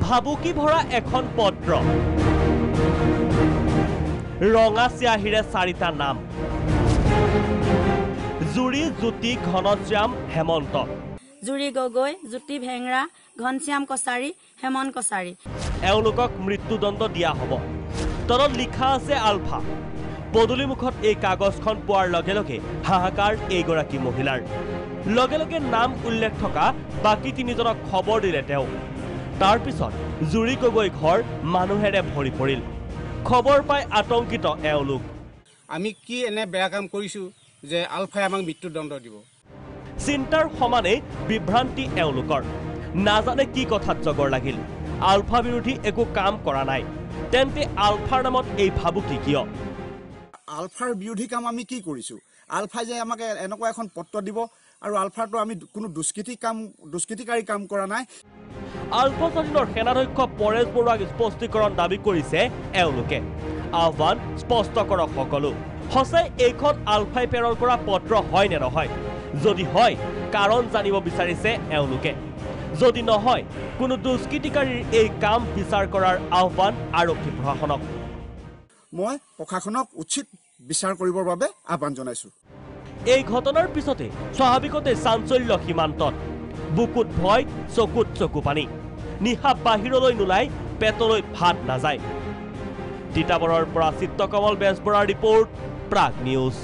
ভাবুকি ভৰা এখন পত্ৰ ৰঙা চিয়াহিৰে 4টা নাম জুৰি জ্যোতি ঘনশ্যাম হেমন্ত জুৰি গগৈ জ্যোতি ভেংৰা ঘনশ্যাম কছাৰী হেমন্ত কছাৰী এওঁলোকক মৃত্যুদণ্ড দিয়া হ'ব তলত লিখা আছে আলফা পদূলিমুখত এই কাগজখন পোৱাৰ লগে লগে হাহাকাৰ এইগৰাকী মহিলাৰ লগে লগে নাম উল্লেখ থকা বাকী 3জনক খবৰ দিলে তেওঁ তাৰ পিছত জুৰি গগৈ ঘৰ মানুহেৰে ভৰি পৰিল খবৰ পাই আতংকিত এওঁলোক আমি কি এনে বেয়া কাম কৰিছো যে আলফাই আমাক মৃত্যুদণ্ড দিব চিন্তাৰ সমানে বিভ্ৰান্তি এওঁলোকৰ নাজানে কি কথাত জগৰ লাগিল আলফা বিৰোধী একো কাম কৰা নাই তেন্তে আলফাৰ নামত এই ভাবুকি কিয় আলফাৰ বিৰোধী কাম আমি কি কৰিছো আলফাই যে আমাক এনেকুৱা এখন পত্ৰ দিব আৰু আলফাটো আমি কোনো দুষ্কৃতিকাৰী কাম কৰা নাই আলফা স্বাধীনৰ সেনাধ্যক্ষ পৰেশ বৰুৱাক স্পষ্টীকৰণ দাবী কৰিছে এওঁলোকে আহ্বান স্পষ্ট কৰক সকলো সঁচাই এইখন আলফাই প্ৰেৰণ কৰা পত্ৰ হয় নে নহয় যদি হয় কাৰণ জানিব বিচাৰিছে এওঁলোকে যদি নহয় কোনো দুষ্কৃতিকাৰীৰ এই কাম বিচাৰ কৰাৰ আহ্বান আৰক্ষী প্ৰশাসনক মই প্ৰশাসনক উচিত বিচাৰ কৰিবৰ বাবে আহ্বান জনাইছো এই ঘটনাৰ পিছতে স্বাভাৱিকতে চাঞ্চল্য সীমান্তত বুকুত ভয় চকুত চকু পানী নিশা বাহিৰলৈ নোলাই পেটলৈ ভাত নাযায় তিতাবৰৰ পৰা চিত্ৰকমল বেজবৰাৰ ৰিপৰ্ট প্ৰাগ নিউজ